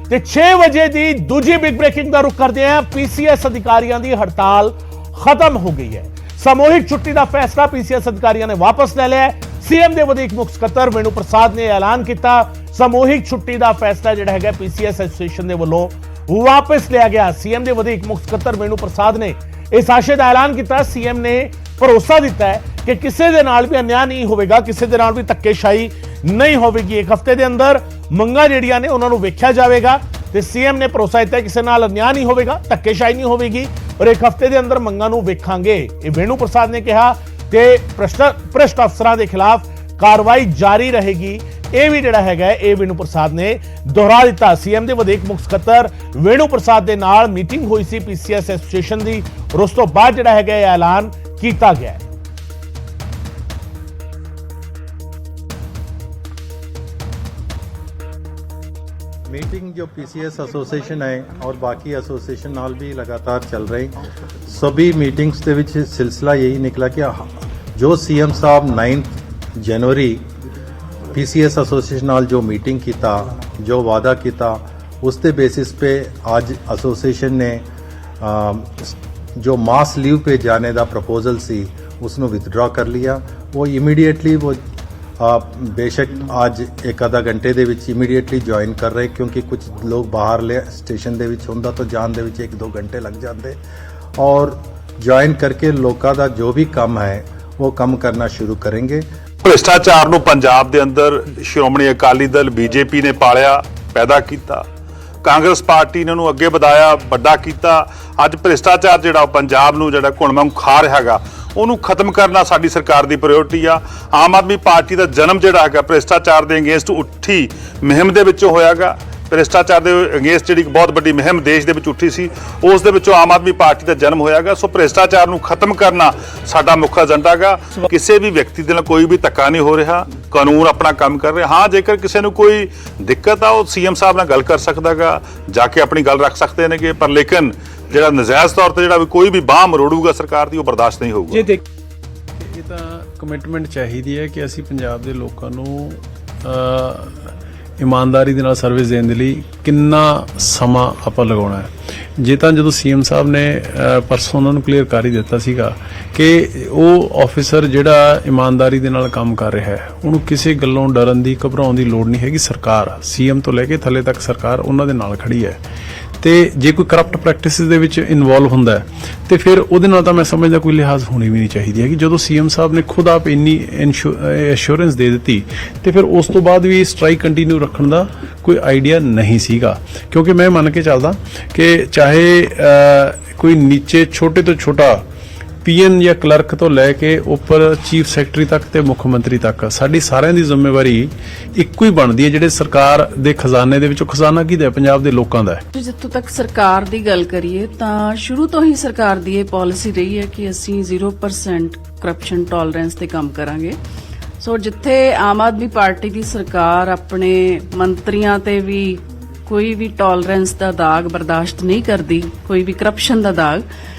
ਤੇ 6 ਵਜੇ ਦੀ ਦੂਜੀ ਬਿਗ ਬ੍ਰੇਕਿੰਗ ਦਾ ਰੁਖ ਕਰਦੇ ਹਾਂ। ਪੀਸੀਐਸ ਅਧਿਕਾਰੀਆਂ ਦੀ ਹੜਤਾਲ ਖਤਮ ਹੋ ਗਈ ਹੈ। ਸਮੂਹਿਕ ਛੁੱਟੀ ਦਾ ਫੈਸਲਾ ਪੀਸੀਐਸ ਅਧਿਕਾਰੀਆਂ ਨੇ ਵਾਪਸ ਲੈ ਲਿਆ ਹੈ। ਸੀਐਮ ਦੇ ਵਧੀਕ ਮੁੱਖ ਸਕੱਤਰ ਵੇਣੂ ਪ੍ਰਸਾਦ ਨੇ ਐਲਾਨ ਕੀਤਾ ਸਮੂਹਿਕ ਛੁੱਟੀ ਦਾ ਫੈਸਲਾ ਜਿਹੜਾ ਹੈਗਾ ਪੀਸੀਐਸ ਐਸੋਸੀਏਸ਼ਨ ਦੇ ਵੱਲੋਂ ਵਾਪਸ ਲਿਆ ਗਿਆ। ਸੀਐਮ ਦੇ ਵਧੀਕ ਮੁੱਖ ਸਕੱਤਰ ਵੇਣੂ ਪ੍ਰਸਾਦ ਨੇ ਇਸ ਆਸ਼ੇ ਦਾ ਐਲਾਨ ਕੀਤਾ। ਸੀਐਮ ਨੇ ਭਰੋਸਾ ਦਿੱਤਾ ਹੈ ਕਿ ਕਿਸੇ ਦੇ ਨਾਲ ਵੀ ਅਨਿਆਂ ਨਹੀਂ ਹੋਵੇਗਾ, ਕਿਸੇ ਦੇ ਨਾਲ ਵੀ ਧੱਕੇਸ਼ਾਹੀ ਨਹੀਂ ਹੋਵੇਗੀ। ਇੱਕ ਹਫ਼ਤੇ ਦੇ ਅੰਦਰ ਮੰਗਾਂ ਜਿਹੜੀਆਂ ਨੇ ਉਹਨਾਂ ਨੂੰ ਵੇਖਿਆ ਜਾਵੇਗਾ ਤੇ ਸੀਐਮ ਨੇ ਭਰੋਸਾ ਦਿੱਤਾ ਕਿਸੇ ਨਾਲ ਅਨਿਆਂ ਨਹੀਂ ਹੋਵੇਗਾ, ਧੱਕੇਸ਼ਾਹੀ ਨਹੀਂ ਹੋਵੇਗੀ ਔਰ ਇੱਕ ਹਫ਼ਤੇ ਦੇ ਅੰਦਰ ਮੰਗਾਂ ਨੂੰ ਵੇਖਾਂਗੇ। ਇਹ ਵੇਣੂ ਪ੍ਰਸਾਦ ਨੇ ਕਿਹਾ ਕਿ ਭ੍ਰਿਸ਼ਟ ਅਫਸਰਾਂ ਦੇ ਖਿਲਾਫ ਕਾਰਵਾਈ ਜਾਰੀ ਰਹੇਗੀ। ਇਹ ਵੀ ਜਿਹੜਾ ਹੈਗਾ ਇਹ ਵੇਣੂ ਪ੍ਰਸਾਦ ਨੇ ਦੁਹਰਾ ਦਿੱਤਾ। ਸੀਐਮ ਦੇ ਵਧੀਕ ਮੁੱਖ ਸਕੱਤਰ ਵੇਣੂ ਪ੍ਰਸਾਦ ਦੇ ਨਾਲ ਮੀਟਿੰਗ ਹੋਈ ਸੀ ਪੀਸੀਐਸ ਐਸੋਸੀਏਸ਼ਨ ਦੀ ਔਰ ਉਸ ਤੋਂ ਬਾਅਦ ਜਿਹੜਾ ਹੈਗਾ ਇਹ ਐਲਾਨ ਕੀਤਾ ਗਿਆ ਹੈ। मीटिंग जो पीसीएस एसोसिएशन है और बाकी एसोसिएशन नाल भी लगातार चल रही सभी मीटिंग्स ਦੇ ਵਿੱਚ सिलसिला यही निकला कि जो सीएम साहब 9 जनवरी पीसीएस एसोसिएशन नाल जो मीटिंग किया जो वादा किया उसके बेसिस पे आज एसोसिएशन ने जो मास लीव पे जाने का प्रपोजल सी उसਨੂੰ विथड्रॉ कर लिया। वो इमीडिएटली वो बेशक आज एक आधा घंटे ਦੇ ਵਿੱਚ ਇਮੀਡੀਏਟਲੀ ਜੁਆਇਨ ਕਰ ਰਹੇ ਕਿਉਂਕਿ ਕੁਝ ਲੋग ਬਾਹਰਲੇ ਸਟੇਸ਼ਨ ਦੇ ਵਿੱਚ ਹੁੰਦਾ ਤਾਂ ਜਾਣ ਦੇ ਵਿੱਚ 1-2 ਘੰਟੇ ਲੱਗ ਜਾਂਦੇ और ज्वाइन करके ਲੋਕਾਂ ਦਾ ਜੋ ਵੀ ਕੰਮ ਹੈ ਉਹ ਕੰਮ ਕਰਨਾ ਸ਼ੁਰੂ करेंगे। ਭ੍ਰਿਸ਼ਟਾਚਾਰ ਨੂੰ ਪੰਜਾਬ ਦੇ ਅੰਦਰ ਸ਼੍ਰੋਮਣੀ ਅਕਾਲੀ ਦਲ ਬੀਜੇਪੀ ਨੇ ਪਾਲਿਆ ਪੈਦਾ ਕੀਤਾ, ਕਾਂਗਰਸ ਪਾਰਟੀ ਨੇ ਉਹਨੂੰ ਅੱਗੇ ਵਧਾਇਆ ਵੱਡਾ ਕੀਤਾ। ਅੱਜ ਭ੍ਰਿਸ਼ਟਾਚਾਰ ਜਿਹੜਾ ਪੰਜਾਬ ਨੂੰ ਜਿਹੜਾ ਘੁਣਮੰਗ ਖਾ ਰਿਹਾ ਹੈਗਾ ਉਹਨੂੰ ਖਤਮ ਕਰਨਾ ਸਾਡੀ ਸਰਕਾਰ ਦੀ ਪ੍ਰਾਇੋਰਟੀ ਆ। ਆਮ ਆਦਮੀ ਪਾਰਟੀ ਦਾ ਜਨਮ ਜਿਹੜਾ ਹੈਗਾ ਭ੍ਰਿਸ਼ਟਾਚਾਰ ਦੇ ਅਗੇਂਸਟ ਉੱਠੀ ਮੁਹਿੰਮ ਦੇ ਵਿੱਚੋਂ ਹੋਇਆਗਾ। ਭ੍ਰਿਸ਼ਟਾਚਾਰ ਦੇ ਅਗੇਂਸਟ ਜਿਹੜੀ ਬਹੁਤ ਵੱਡੀ ਮੁਹਿੰਮ ਦੇਸ਼ ਦੇ ਵਿੱਚ ਉੱਠੀ ਸੀ, ਉਸ ਦੇ ਵਿੱਚੋਂ ਆਮ ਆਦਮੀ ਪਾਰਟੀ ਦਾ ਜਨਮ ਹੋਇਆਗਾ। ਸੋ ਭ੍ਰਿਸ਼ਟਾਚਾਰ ਨੂੰ ਖਤਮ ਕਰਨਾ ਸਾਡਾ ਮੁੱਖ ਏਜੰਡਾ ਗਾ। ਕਿਸੇ ਵੀ ਵਿਅਕਤੀ ਦੇ ਨਾਲ ਕੋਈ ਵੀ ਧੱਕਾ ਨਹੀਂ ਹੋ ਰਿਹਾ, ਕਾਨੂੰਨ ਆਪਣਾ ਕੰਮ ਕਰ ਰਿਹਾ। ਹਾਂ, ਜੇਕਰ ਕਿਸੇ ਨੂੰ ਕੋਈ ਦਿੱਕਤ ਆ ਉਹ ਸੀਐਮ ਸਾਹਿਬ ਨਾਲ ਗੱਲ ਕਰ ਸਕਦਾ ਗਾ, ਜਾ ਕੇ ਆਪਣੀ ਗੱਲ ਰੱਖ ਸਕਦੇ ਨੇਗੇ, ਪਰ ਲੇਕਿਨ ਜਿਹੜਾ ਨਜਾਇਜ਼ ਤੌਰ ਤੇ ਜਿਹੜਾ ਵੀ ਕੋਈ ਵੀ ਬਾਂਹ ਮਰੋੜੂਗਾ ਸਰਕਾਰ ਦੀ, ਉਹ ਬਰਦਾਸ਼ਤ ਨਹੀਂ ਹੋਊਗਾ। ਇਹ ਤਾਂ ਕਮਿਟਮੈਂਟ ਚਾਹੀਦੀ ਹੈ ਕਿ ਅਸੀਂ ਪੰਜਾਬ ਦੇ ਲੋਕਾਂ ਨੂੰ ਇਮਾਨਦਾਰੀ ਦੇ ਨਾਲ ਸਰਵਿਸ ਦੇਣ ਦੇ ਲਈ ਕਿੰਨਾ ਸਮਾਂ ਆਪਾਂ ਲਗਾਉਣਾ ਹੈ। ਜੇ ਤਾਂ ਜਦੋਂ ਸੀਐਮ ਸਾਹਿਬ ਨੇ ਪਰਸੋਂ ਉਹਨਾਂ ਨੂੰ ਕਲੀਅਰ ਕਰ ਹੀ ਦਿੱਤਾ ਸੀਗਾ ਕਿ ਉਹ ਆਫੀਸਰ ਜਿਹੜਾ ਇਮਾਨਦਾਰੀ ਦੇ ਨਾਲ ਕੰਮ ਕਰ ਰਿਹਾ ਹੈ, ਉਹਨੂੰ ਕਿਸੇ ਗੱਲੋਂ ਡਰਨ ਦੀ ਘਬਰਾਉਣ ਦੀ ਲੋੜ ਨਹੀਂ ਹੈਗੀ। ਸਰਕਾਰ ਸੀਐਮ ਤੋਂ ਲੈ ਕੇ ਥੱਲੇ ਤੱਕ ਸਰਕਾਰ ਉਹਨਾਂ ਦੇ ਨਾਲ ਖੜੀ ਹੈ, ਤੇ ਜੇ ਕੋਈ ਕਰਪਟ ਪ੍ਰੈਕਟਿਸਿਸ ਦੇ ਵਿੱਚ ਇਨਵੋਲਵ ਹੁੰਦਾ ਹੈ ਤੇ ਫਿਰ ਉਹਦੇ ਨਾਲ ਤਾਂ ਮੈਂ ਸਮਝਦਾ ਕੋਈ ਲਿਹਾਜ਼ ਹੋਣੀ ਵੀ ਨਹੀਂ ਚਾਹੀਦੀ ਹੈਗੀ। ਜਦੋਂ ਸੀਐਮ ਸਾਹਿਬ ਨੇ ਖੁਦ ਆਪ ਇੰਨੀ ਐਸ਼ੋਰੈਂਸ ਦੇ ਦਿੱਤੀ ਤੇ ਫਿਰ ਉਸ ਤੋਂ ਬਾਅਦ ਵੀ ਸਟ੍ਰਾਈਕ ਕੰਟੀਨਿਊ ਰੱਖਣ ਦਾ ਕੋਈ ਆਈਡੀਆ ਨਹੀਂ ਸੀਗਾ, ਕਿਉਂਕਿ ਮੈਂ ਮੰਨ ਕੇ ਚੱਲਦਾ ਕਿ ਚਾਹੇ ਕੋਈ ਨੀਚੇ ਛੋਟੇ ਤੋਂ ਛੋਟਾ ਪੀਐਨ ਜਾਂ ਕਲਰਕ ਤੋਂ ਲੈ ਕੇ ਉੱਪਰ ਚੀਫ ਸੈਕਟਰੀ ਤੱਕ ਤੇ ਮੁੱਖ ਮੰਤਰੀ ਤੱਕ ਸਾਡੀ ਸਾਰਿਆਂ ਦੀ ਜ਼ਿੰਮੇਵਾਰੀ ਇੱਕੋ ਹੀ ਬਣਦੀ ਹੈ। ਜਿਹੜੇ ਸਰਕਾਰ ਦੇ ਖਜ਼ਾਨੇ ਦੇ ਵਿੱਚੋਂ ਖਜ਼ਾਨਾ ਕਿਹਦਾ ਹੈ? ਪੰਜਾਬ ਦੇ ਲੋਕਾਂ ਦਾ ਹੈ। ਜਿੱਥੋਂ ਤੱਕ ਸਰਕਾਰ ਦੀ ਗੱਲ ਕਰੀਏ ਤਾਂ ਸ਼ੁਰੂ ਤੋਂ ਹੀ ਸਰਕਾਰ ਦੀ ਇਹ ਪਾਲਿਸੀ ਰਹੀ ਹੈ ਕਿ ਅਸੀਂ 0% ਕਰਪਸ਼ਨ ਟੋਲਰੈਂਸ ਤੇ ਕੰਮ ਕਰਾਂਗੇ। ਸੋ ਜਿੱਥੇ ਆਮ ਆਦਮੀ ਪਾਰਟੀ ਦੀ ਸਰਕਾਰ ਆਪਣੇ ਮੰਤਰੀਆਂ ਤੇ ਵੀ ਕੋਈ ਵੀ ਟੋਲਰੈਂਸ ਦਾ ਦਾਗ ਬਰਦਾਸ਼ਤ ਨਹੀਂ ਕਰਦੀ, ਕੋਈ ਵੀ ਕਰਪਸ਼ਨ ਦਾ ਦਾਗ,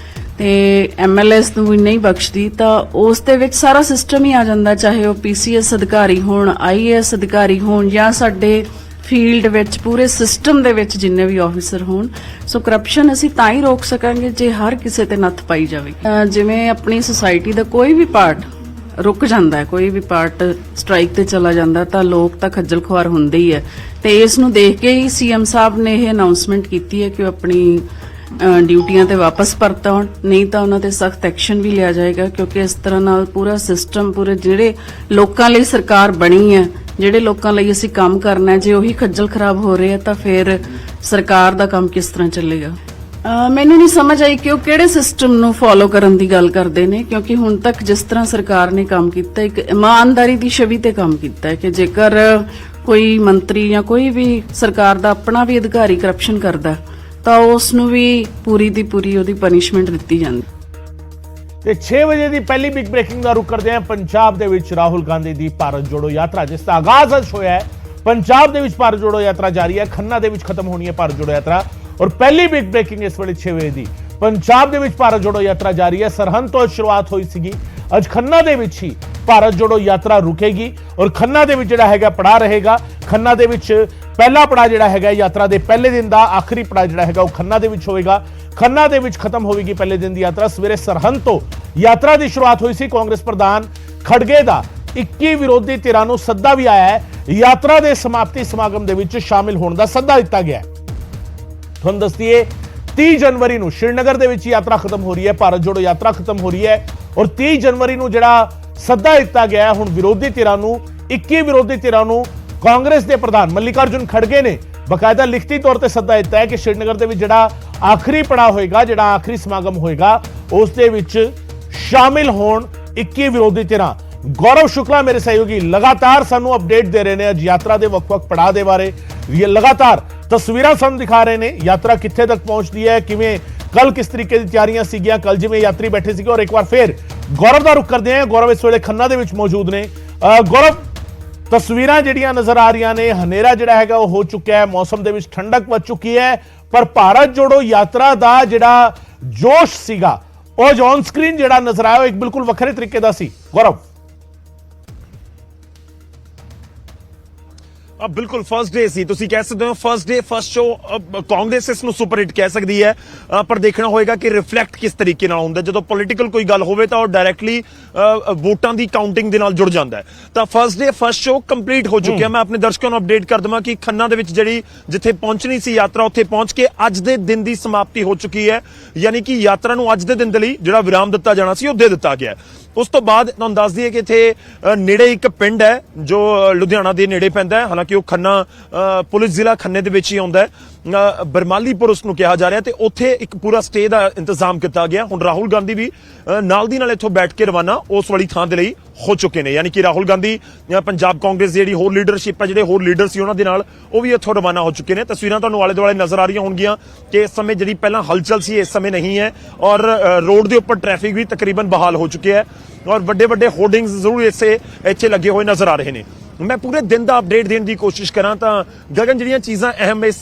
ਤੇ ਐਮਐਲਏਸ ਨੂੰ ਵੀ ਨਹੀਂ ਬਖਸ਼ਦੀ, ਤਾਂ ਉਸ ਦੇ ਵਿੱਚ ਸਾਰਾ ਸਿਸਟਮ ਹੀ ਆ ਜਾਂਦਾ, ਚਾਹੇ ਉਹ ਪੀਸੀਐਸ ਅਧਿਕਾਰੀ ਹੋਣ, ਆਈਏਐਸ ਅਧਿਕਾਰੀ ਹੋਣ, ਜਾਂ ਸਾਡੇ ਫੀਲਡ ਵਿੱਚ ਪੂਰੇ ਸਿਸਟਮ ਦੇ ਵਿੱਚ ਜਿੰਨੇ ਵੀ ਆਫੀਸਰ ਹੋਣ। ਸੋ ਕਰਪਸ਼ਨ ਅਸੀਂ ਤਾਂ ਹੀ ਰੋਕ ਸਕਾਂਗੇ ਜੇ ਹਰ ਕਿਸੇ ਤੇ ਨੱਥ ਪਾਈ ਜਾਵੇ। ਜਿਵੇਂ ਆਪਣੀ ਸੁਸਾਇਟੀ ਦਾ ਕੋਈ ਵੀ ਪਾਰਟ ਰੁਕ ਜਾਂਦਾ ਹੈ, ਕੋਈ ਵੀ ਪਾਰਟ ਸਟ੍ਰਾਈਕ ਤੇ ਚਲਾ ਜਾਂਦਾ, ਤਾਂ ਲੋਕ ਤਾਂ ਖੱਜਲ ਖੁਆਰ ਹੁੰਦੇ ਹੀ ਹੈ। ਤੇ ਇਸ ਨੂੰ ਦੇਖ ਕੇ ਹੀ ਸੀਐਮ ਸਾਹਿਬ ਨੇ ਇਹ ਅਨਾਉਂਸਮੈਂਟ ਕੀਤੀ ਹੈ ਕਿ ਉਹ ਆਪਣੀ ਡਿਊਟੀਆਂ ਤੇ ਵਾਪਸ ਪਰਤ ਆਉਣ, ਨਹੀਂ ਤਾਂ ਉਹਨਾਂ ਤੇ ਸਖਤ ਐਕਸ਼ਨ ਵੀ ਲਿਆ ਜਾਏਗਾ, ਕਿਉਂਕਿ ਇਸ ਤਰ੍ਹਾਂ ਨਾਲ ਪੂਰਾ ਸਿਸਟਮ, ਪੂਰੇ ਜਿਹੜੇ ਲੋਕਾਂ ਲਈ ਸਰਕਾਰ ਬਣੀ ਹੈ, ਜਿਹੜੇ ਲੋਕਾਂ ਲਈ ਅਸੀਂ ਕੰਮ ਕਰਨਾ ਹੈ, ਜੇ ਉਹੀ ਖੱਜਲ ਖਰਾਬ ਹੋ ਰਹੇ ਆ ਤਾਂ ਫਿਰ ਸਰਕਾਰ ਦਾ ਕੰਮ ਕਿਸ ਤਰ੍ਹਾਂ ਚੱਲੇਗਾ? ਮੈਨੂੰ ਨਹੀਂ ਸਮਝ ਆਈ ਕਿ ਉਹ ਕਿਹੜੇ ਸਿਸਟਮ ਨੂੰ ਫੋਲੋ ਕਰਨ ਦੀ ਗੱਲ ਕਰਦੇ ਨੇ, ਕਿਉਂਕਿ ਹੁਣ ਤੱਕ ਜਿਸ ਤਰ੍ਹਾਂ ਸਰਕਾਰ ਨੇ ਕੰਮ ਕੀਤਾ, ਇੱਕ ਇਮਾਨਦਾਰੀ ਦੀ ਛਵੀ ਤੇ ਕੰਮ ਕੀਤਾ ਹੈ ਕਿ ਜੇਕਰ ਕੋਈ ਮੰਤਰੀ ਜਾਂ ਕੋਈ ਵੀ ਸਰਕਾਰ ਦਾ ਆਪਣਾ ਵੀ ਅਧਿਕਾਰੀ ਕਰਪਸ਼ਨ ਕਰਦਾ ਤਾਂ ਉਸ ਨੂੰ ਵੀ ਪੂਰੀ ਦੀ ਪੂਰੀ ਉਹਦੀ ਪਨਿਸ਼ਮੈਂਟ ਦਿੱਤੀ ਜਾਂਦੀ। ਤੇ 6 ਵਜੇ ਦੀ ਪਹਿਲੀ ਬਿਗ ਬ੍ਰੇਕਿੰਗ ਦਾ ਰੁਖ ਕਰਦੇ ਹਾਂ ਪੰਜਾਬ ਦੇ ਵਿੱਚ ਰਾਹੁਲ ਗਾਂਧੀ ਦੀ ਭਾਰਤ ਜੋੜੋ ਯਾਤਰਾ, ਜਿਸ ਦਾ ਆਗਾਜ਼ ਅੱਜ ਹੋਇਆ ਹੈ। ਪੰਜਾਬ ਦੇ ਵਿੱਚ ਭਾਰਤ ਜੋੜੋ ਯਾਤਰਾ ਜਾਰੀ ਹੈ, ਖੰਨਾ ਦੇ ਵਿੱਚ ਖਤਮ ਹੋਣੀ ਹੈ ਭਾਰਤ ਜੋੜੋ ਯਾਤਰਾ। ਔਰ ਪਹਿਲੀ ਬਿਗ ਬ੍ਰੇਕਿੰਗ ਇਸ ਵੇਲੇ 6 ਵਜੇ ਦੀ ਪੰਜਾਬ ਦੇ ਵਿੱਚ ਭਾਰਤ ਜੋੜੋ ਯਾਤਰਾ ਜਾਰੀ ਹੈ। ਸਰਹੰਦ ਤੋਂ ਸ਼ੁਰੂਆਤ ਹੋਈ ਸੀਗੀ, ਅੱਜ ਖੰਨਾ ਦੇ ਵਿੱਚ ਹੀ ਭਾਰਤ ਜੋੜੋ ਯਾਤਰਾ ਰੁਕੇਗੀ ਔਰ ਖੰਨਾ ਦੇ ਵਿੱਚ ਜਿਹੜਾ ਹੈਗਾ ਪੜਾਅ ਰਹੇਗਾ। ਖੰਨਾ ਦੇ ਵਿੱਚ ਪਹਿਲਾ ਪੜਾਅ ਜਿਹੜਾ ਹੈਗਾ ਯਾਤਰਾ ਦੇ ਪਹਿਲੇ ਦਿਨ ਦਾ, ਆਖਰੀ ਪੜਾਅ ਜਿਹੜਾ ਹੈਗਾ ਉਹ ਖੰਨਾ ਦੇ ਵਿੱਚ ਹੋਵੇਗਾ। ਖੰਨਾ ਦੇ ਵਿੱਚ ਖਤਮ ਹੋਵੇਗੀ ਪਹਿਲੇ ਦਿਨ ਦੀ ਯਾਤਰਾ। ਸਵੇਰੇ ਸਰਹੰਦ ਤੋਂ ਯਾਤਰਾ ਦੀ ਸ਼ੁਰੂਆਤ ਹੋਈ ਸੀ। ਕਾਂਗਰਸ ਪ੍ਰਧਾਨ ਖੜਗੇ ਦਾ 21 ਵਿਰੋਧੀ ਧਿਰਾਂ ਨੂੰ ਸੱਦਾ ਵੀ ਆਇਆ ਹੈ, ਯਾਤਰਾ ਦੇ ਸਮਾਪਤੀ ਸਮਾਗਮ ਦੇ ਵਿੱਚ ਸ਼ਾਮਿਲ ਹੋਣ ਦਾ ਸੱਦਾ ਦਿੱਤਾ ਗਿਆ। ਤੁਹਾਨੂੰ ਦੱਸ ਦਈਏ 30 ਜਨਵਰੀ ਨੂੰ ਸ਼੍ਰੀਨਗਰ ਦੇ ਵਿੱਚ ਯਾਤਰਾ ਖਤਮ ਹੋ ਰਹੀ ਹੈ, ਭਾਰਤ ਜੋੜੋ ਯਾਤਰਾ ਖਤਮ ਹੋ ਰਹੀ ਹੈ ਔਰ 30 ਜਨਵਰੀ ਨੂੰ ਜਿਹੜਾ ਸੱਦਾ ਦਿੱਤਾ ਗਿਆ ਹੈ ਹੁਣ ਵਿਰੋਧੀ ਧਿਰਾਂ ਨੂੰ, 21 ਵਿਰੋਧੀ ਧਿਰਾਂ ਨੂੰ ਕਾਂਗਰਸ ਦੇ ਪ੍ਰਧਾਨ ਮੱਲਿਕਾਰਜੁਨ ਖੜਗੇ ਨੇ ਬਕਾਇਦਾ ਲਿਖਤੀ ਤੌਰ ਤੇ ਸੱਦਾ ਦਿੱਤਾ ਹੈ ਕਿ ਸ਼੍ਰੀਨਗਰ ਦੇ ਵਿੱਚ ਜਿਹੜਾ ਆਖਰੀ ਪੜਾਅ ਹੋਏਗਾ, ਜਿਹੜਾ ਆਖਰੀ ਸਮਾਗਮ ਹੋਏਗਾ, ਉਸ ਦੇ ਵਿੱਚ ਸ਼ਾਮਿਲ ਹੋਣ 21 ਵਿਰੋਧੀ ਧਿਰਾਂ। ਗੌਰਵ ਸ਼ੁਕਲਾ ਮੇਰੇ ਸਹਿਯੋਗੀ ਲਗਾਤਾਰ ਸਾਨੂੰ ਅਪਡੇਟ ਦੇ ਰਹੇ ਨੇ ਅੱਜ ਯਾਤਰਾ ਦੇ ਵੱਖ-ਵੱਖ ਪੜਾਅ ਦੇ ਬਾਰੇ। ਇਹ ਲਗਾਤਾਰ ਤਸਵੀਰਾਂ ਸਾਨੂੰ ਦਿਖਾ ਰਹੇ ਨੇ ਯਾਤਰਾ ਕਿੱਥੇ ਤੱਕ ਪਹੁੰਚਦੀ ਹੈ, ਕਿਵੇਂ ਕੱਲ ਕਿਸ ਤਰੀਕੇ ਦੀ ਤਿਆਰੀਆਂ ਸੀਗੀਆਂ, ਕੱਲ ਜਿਵੇਂ ਯਾਤਰੀ ਬੈਠੇ ਸੀਗੇ। ਔਰ ਇੱਕ ਵਾਰ ਫਿਰ ਗੌਰਵ ਦਾ ਰੁਖ ਕਰਦੇ ਹਾਂ। ਗੌਰਵ ਇਸ ਵੇਲੇ ਖੰਨਾ ਦੇ ਵਿੱਚ ਮੌਜੂਦ ਨੇ। ਗੌਰਵ, ਤਸਵੀਰਾਂ ਜਿਹੜੀਆਂ ਨਜ਼ਰ ਆ ਰਹੀਆਂ ਨੇ, ਹਨੇਰਾ ਜਿਹੜਾ ਹੈਗਾ ਉਹ ਹੋ ਚੁੱਕਿਆ ਹੈ, ਮੌਸਮ ਦੇ ਵਿੱਚ ਠੰਡਕ ਵੱਧ ਚੁੱਕੀ ਹੈ, ਪਰ ਭਾਰਤ ਜੋੜੋ ਯਾਤਰਾ ਦਾ ਜਿਹੜਾ ਜੋਸ਼ ਸੀਗਾ ਉਹ ਜੋ ਔਨ ਸਕਰੀਨ ਜਿਹੜਾ ਨਜ਼ਰ ਆਇਆ ਉਹ ਇੱਕ ਬਿਲਕੁਲ ਵੱਖਰੇ ਤਰੀਕੇ ਦਾ ਸੀ। ਗੌਰਵ, ਬਿਲਕੁਲ ਫਰਸਟ ਡੇ ਸੀ, ਤੁਸੀਂ ਕਹਿ ਸਕਦੇ ਹੋ first day first show. Congress ਇਸ ਨੂੰ ਸੁਪਰ ਹਿੱਟ ਕਹਿ ਸਕਦੀ ਹੈ, ਪਰ ਦੇਖਣਾ ਹੋਏਗਾ ਕਿ ਰਿਫਲੈਕਟ ਕਿਸ ਤਰੀਕੇ ਨਾਲ ਹੁੰਦਾ। ਜਦੋਂ ਪੋਲੀਟੀਕਲ ਕੋਈ ਗੱਲ ਹੋਵੇ ਤਾਂ ਉਹ ਡਾਇਰੈਕਟਲੀ ਵੋਟਾਂ ਦੀ ਕਾਊਂਟਿੰਗ ਦੇ ਨਾਲ ਜੁੜ ਜਾਂਦਾ ਹੈ। ਤਾਂ first day first show complete ਹੋ ਚੁੱਕਿਆ। ਮੈਂ ਆਪਣੇ ਦਰਸ਼ਕਾਂ ਨੂੰ ਅਪਡੇਟ ਕਰ ਦਵਾਂ ਕਿ ਖੰਨਾ ਦੇ ਵਿੱਚ ਜਿਹੜੀ ਜਿੱਥੇ ਪਹੁੰਚਣੀ ਸੀ ਯਾਤਰਾ, ਉੱਥੇ ਪਹੁੰਚ ਕੇ ਅੱਜ ਦੇ ਦਿਨ ਦੀ ਸਮਾਪਤੀ ਹੋ ਚੁੱਕੀ ਹੈ। ਯਾਨੀ ਕਿ ਯਾਤਰਾ ਨੂੰ ਅੱਜ ਦੇ ਦਿਨ ਦੇ ਲਈ ਜਿਹੜਾ ਵਿਰਾਮ ਦਿੱਤਾ ਜਾਣਾ ਸੀ ਉਹ ਦੇ ਦਿੱਤਾ ਗਿਆ। ਉਸ ਤੋਂ ਬਾਅਦ ਤੁਹਾਨੂੰ ਦੱਸ ਦਈਏ ਕਿ ਇੱਥੇ ਨੇੜੇ ਇੱਕ ਪਿੰਡ ਹੈ ਜੋ ਲੁਧਿਆਣਾ ਦੇ ਨੇੜੇ ਪੈਂਦਾ ਹੈ, ਹਾਲਾਂਕਿ ਉਹ ਖੰਨਾ ਪੁਲਿਸ ਜ਼ਿਲ੍ਹਾ ਖੰਨੇ ਦੇ ਵਿੱਚ ਹੀ ਆਉਂਦਾ ਹੈ। ਬਰਮਾਲੀਪੁਰ ਉਸ ਨੂੰ ਕਿਹਾ ਜਾ ਰਿਹਾ ਤੇ ਉੱਥੇ ਇੱਕ ਪੂਰਾ ਸਟੇ ਦਾ ਇੰਤਜ਼ਾਮ ਕੀਤਾ ਗਿਆ। ਹੁਣ ਰਾਹੁਲ ਗਾਂਧੀ ਵੀ ਨਾਲ ਦੀ ਨਾਲ ਇੱਥੋਂ ਬੈਠ ਕੇ ਰਵਾਨਾ ਉਸ ਵਾਲੀ ਥਾਂ ਦੇ ਲਈ ਹੋ ਚੁੱਕੇ ਨੇ, ਯਾਨੀ ਕਿ ਰਾਹੁਲ ਗਾਂਧੀ ਪੰਜਾਬ ਕਾਂਗਰਸ ਜਿਹੜੀ ਹੋਰ ਲੀਡਰਸ਼ਿਪ ਹੈ, ਜਿਹੜੇ ਹੋਰ ਲੀਡਰ ਸੀ ਉਹਨਾਂ ਦੇ ਨਾਲ ਉਹ ਵੀ ਇੱਥੋਂ ਰਵਾਨਾ ਹੋ ਚੁੱਕੇ ਨੇ। ਤਸਵੀਰਾਂ ਤੁਹਾਨੂੰ ਆਲੇ ਦੁਆਲੇ ਨਜ਼ਰ ਆ ਰਹੀਆਂ ਹੋਣਗੀਆਂ ਕਿ ਇਸ ਸਮੇਂ ਜਿਹੜੀ ਪਹਿਲਾਂ ਹਲਚਲ ਸੀ ਇਸ ਸਮੇਂ ਨਹੀਂ ਹੈ ਔਰ ਰੋਡ ਦੇ ਉੱਪਰ ਟ੍ਰੈਫਿਕ ਵੀ ਤਕਰੀਬਨ ਬਹਾਲ ਹੋ ਚੁੱਕਿਆ ਹੈ ਔਰ ਵੱਡੇ ਵੱਡੇ ਹੋਰਡਿੰਗਸ ਜ਼ਰੂਰ ਇੱਥੇ ਲੱਗੇ ਹੋਏ ਨਜ਼ਰ ਆ ਰਹੇ ਨੇ। ਮੈਂ ਪੂਰੇ ਦਿਨ ਦਾ ਅਪਡੇਟ ਦੇਣ ਦੀ ਕੋਸ਼ਿਸ਼ ਕਰਾਂ ਤਾਂ ਗਗਨ ਜਿਹੜੀਆਂ ਚੀਜ਼ਾਂ ਅਹਿਮ ਇਸ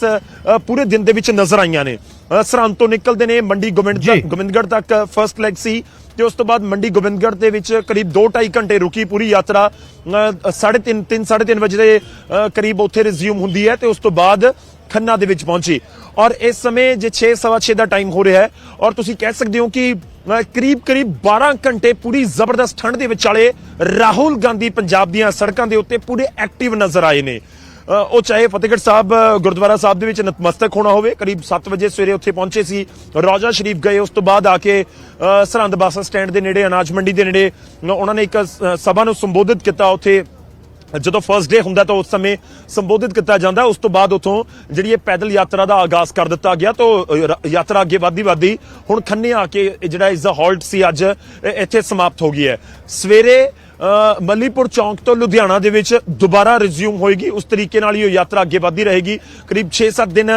ਪੂਰੇ ਦਿਨ ਦੇ ਵਿੱਚ ਨਜ਼ਰ ਆਈਆਂ ਨੇ, ਸਰਹੰਦ ਤੋਂ ਨਿਕਲਦੇ ਨੇ ਮੰਡੀ ਗੋਬਿੰਦਗੜ੍ਹ ਤੱਕ ਫਰਸਟ ਲੈਗ ਸੀ ਤੇ ਉਸ ਤੋਂ ਬਾਅਦ ਮੰਡੀ ਗੋਬਿੰਦਗੜ੍ਹ ਦੇ ਵਿੱਚ ਕਰੀਬ 2-2.5 ਘੰਟੇ ਰੁਕੀ ਪੂਰੀ ਯਾਤਰਾ 3:30 ਵਜੇ ਦੇ ਕਰੀਬ ਉੱਥੇ ਰਿਜ਼ਿਊਮ ਹੁੰਦੀ ਹੈ ਤੇ ਉਸ ਤੋਂ ਬਾਅਦ ਖੰਨਾ ਦੇ ਵਿੱਚ ਪਹੁੰਚੀ ਔਰ ਇਸ ਸਮੇਂ ਜੇ 6:15 ਦਾ ਟਾਈਮ ਹੋ ਰਿਹਾ ਹੈ ਔਰ ਤੁਸੀਂ ਕਹਿ ਸਕਦੇ ਹੋ ਕਿ ਕਰੀਬ 12 ਘੰਟੇ ਪੂਰੀ ਜ਼ਬਰਦਸਤ ਠੰਡ ਦੇ ਵਿਚਾਲੇ ਰਾਹੁਲ ਗਾਂਧੀ ਪੰਜਾਬ ਦੀਆਂ ਸੜਕਾਂ ਦੇ ਉੱਤੇ ਪੂਰੇ ਐਕਟਿਵ ਨਜ਼ਰ ਆਏ ਨੇ। ਉਹ ਚਾਹੇ ਫਤਿਹਗੜ੍ਹ ਸਾਹਿਬ ਗੁਰਦੁਆਰਾ ਸਾਹਿਬ ਦੇ ਵਿੱਚ ਨਤਮਸਤਕ ਹੋਣਾ ਹੋਵੇ, ਕਰੀਬ 7 ਵਜੇ ਸਵੇਰੇ ਉੱਥੇ ਪਹੁੰਚੇ ਸੀ, ਰੌਜ਼ਾ ਸ਼ਰੀਫ ਗਏ, ਉਸ ਤੋਂ ਬਾਅਦ ਆ ਕੇ ਸਰਹੰਦ ਬੱਸ ਸਟੈਂਡ ਦੇ ਨੇੜੇ ਅਨਾਜ ਮੰਡੀ ਦੇ ਨੇੜੇ ਉਹਨਾਂ ਨੇ ਇੱਕ ਸਭਾ ਨੂੰ ਸੰਬੋਧਿਤ ਕੀਤਾ। ਉੱਥੇ ਜਦੋਂ ਫਰਸਟ ਡੇ ਹੁੰਦਾ ਤਾਂ ਉਸ ਸਮੇਂ ਸੰਬੋਧਿਤ ਕੀਤਾ ਜਾਂਦਾ, ਉਸ ਤੋਂ ਬਾਅਦ ਉੱਥੋਂ ਜਿਹੜੀ ਇਹ ਪੈਦਲ ਯਾਤਰਾ ਦਾ ਆਗਾਜ਼ ਕਰ ਦਿੱਤਾ ਗਿਆ ਤਾਂ ਯਾਤਰਾ ਅੱਗੇ ਵਧਦੀ ਹੁਣ ਖੰਨੇ ਆ ਕੇ ਜਿਹੜਾ ਇਸ ਦਾ ਹਾਲਟ ਸੀ ਅੱਜ ਇੱਥੇ ਸਮਾਪਤ ਹੋ ਗਈ ਹੈ। ਸਵੇਰੇ ਮੱਲੀਪੁਰ ਚੌਂਕ ਤੋਂ ਲੁਧਿਆਣਾ ਦੇ ਵਿੱਚ ਦੁਬਾਰਾ ਰਿਜ਼ਿਊਮ ਹੋਏਗੀ, ਉਸ ਤਰੀਕੇ ਨਾਲ ਹੀ ਉਹ ਯਾਤਰਾ ਅੱਗੇ ਵਧਦੀ ਰਹੇਗੀ। ਕਰੀਬ 6-7 ਦਿਨ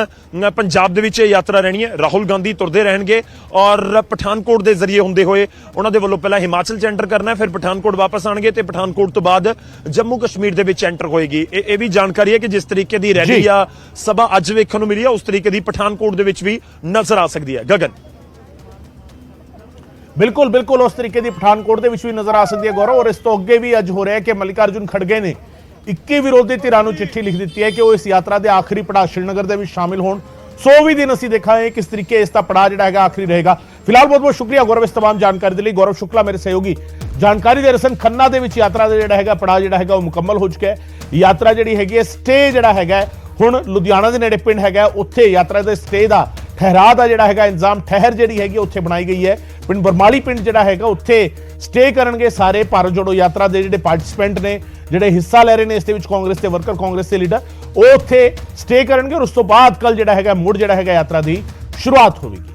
ਪੰਜਾਬ ਦੇ ਵਿੱਚ ਇਹ ਯਾਤਰਾ ਰਹਿਣੀ ਹੈ। ਰਾਹੁਲ ਗਾਂਧੀ ਤੁਰਦੇ ਰਹਿਣਗੇ ਔਰ ਪਠਾਨਕੋਟ ਦੇ ਜ਼ਰੀਏ ਹੁੰਦੇ ਹੋਏ ਉਹਨਾਂ ਦੇ ਵੱਲੋਂ ਪਹਿਲਾਂ ਹਿਮਾਚਲ ਚ ਐਂਟਰ ਕਰਨਾ, ਫਿਰ ਪਠਾਨਕੋਟ ਵਾਪਸ ਆਣਗੇ ਤੇ ਪਠਾਨਕੋਟ ਤੋਂ ਬਾਅਦ ਜੰਮੂ ਕਸ਼ਮੀਰ ਦੇ ਵਿੱਚ ਐਂਟਰ ਹੋਏਗੀ। ਇਹ ਵੀ ਜਾਣਕਾਰੀ ਹੈ ਕਿ ਜਿਸ ਤਰੀਕੇ ਦੀ ਰੈਲੀ ਆ ਸਭਾ ਅੱਜ ਵੇਖਣ ਨੂੰ ਮਿਲੀ ਹੈ ਉਸ ਤਰੀਕੇ ਦੀ ਪਠਾਨਕੋਟ ਦੇ ਵਿੱਚ ਵੀ ਨਜ਼ਰ ਆ ਸਕਦੀ ਹੈ। ਗਗਨ ਬਿਲਕੁਲ ਉਸ ਤਰੀਕੇ ਦੀ ਪਠਾਨਕੋਟ ਦੇ ਵਿੱਚ ਵੀ ਨਜ਼ਰ ਆ ਸਕਦੀ ਹੈ ਗੌਰਵ। ਔਰ ਇਸ ਤੋਂ ਅੱਗੇ ਵੀ ਅੱਜ ਹੋ ਰਿਹਾ ਹੈ ਕਿ ਮਲਿਕਾਰਜੁਨ ਖੜਗੇ ਨੇ 21 ਵਿਰੋਧੀ ਧਿਰਾਂ ਨੂੰ ਚਿੱਠੀ ਲਿਖ ਦਿੱਤੀ ਹੈ ਕਿ ਉਹ ਇਸ ਯਾਤਰਾ ਦੇ ਆਖਰੀ ਪੜਾਅ ਸ਼੍ਰੀਨਗਰ ਦੇ ਵਿੱਚ ਸ਼ਾਮਿਲ ਹੋਣ। 100 ਵੀ ਦਿਨ ਅਸੀਂ ਦੇਖਾਂਗੇ ਕਿਸ ਤਰੀਕੇ ਇਸ ਦਾ ਪੜਾਅ ਜਿਹੜਾ ਹੈਗਾ ਆਖਰੀ ਰਹੇਗਾ। ਫਿਲਹਾਲ ਬਹੁਤ ਸ਼ੁਕਰੀਆ ਗੌਰਵ ਇਸ तमाम ਜਾਣਕਾਰੀ ਦੇ ਲਈ। ਗੌਰਵ ਸ਼ੁਕਲਾ ਮੇਰੇ ਸਹਿਯੋਗੀ ਜਾਣਕਾਰੀ ਦੇ ਰਹੇ ਸਨ। ਖੰਨਾ ਦੇ ਵਿੱਚ ਯਾਤਰਾ ਦਾ ਜਿਹੜਾ ਹੈਗਾ ਪੜਾਅ ਜਿਹੜਾ ਹੈਗਾ ਉਹ ਮੁਕੰਮਲ ਹੋ ਚੁੱਕਿਆ ਹੈ। ਯਾਤਰਾ ਜਿਹੜੀ ਹੈਗੀ ਹੈ ਸਟੇ ਜਿਹੜਾ ਹੈਗਾ ਹੁਣ ਲੁਧਿਆਣਾ ਦੇ ਨੇੜੇ ਪਿੰਡ ਹੈਗਾ ਉੱਥੇ ਯਾਤਰਾ ਦੇ ਸਟੇ ਦਾ ਠਹਿਰਾਅ ਦਾ ਜਿਹੜਾ ਹੈਗਾ ਇੰਤਜ਼ਾਮ ਠਹਿਰ ਜਿਹੜੀ ਹੈਗੀ ਉੱਥੇ ਬਣਾਈ ਗਈ ਹੈ। ਪਿੰਡ ਬਰਮਾਲੀ ਪਿੰਡ ਜਿਹੜਾ ਹੈਗਾ ਉੱਥੇ ਸਟੇ ਕਰਨਗੇ ਸਾਰੇ ਭਾਰਤ ਜੋੜੋ ਯਾਤਰਾ ਦੇ ਜਿਹੜੇ ਪਾਰਟਿਸਪੈਂਟ ਨੇ, ਜਿਹੜੇ ਹਿੱਸਾ ਲੈ ਰਹੇ ਨੇ ਇਸ ਦੇ ਵਿੱਚ ਕਾਂਗਰਸ ਦੇ ਵਰਕਰ, ਕਾਂਗਰਸ ਦੇ ਲੀਡਰ, ਉਹ ਉੱਥੇ ਸਟੇ ਕਰਨਗੇ ਔਰ ਉਸ ਤੋਂ ਬਾਅਦ ਕੱਲ ਜਿਹੜਾ ਹੈਗਾ ਮੁੜ ਜਿਹੜਾ ਹੈਗਾ ਯਾਤਰਾ ਦੀ ਸ਼ੁਰੂਆਤ ਹੋਵੇਗੀ।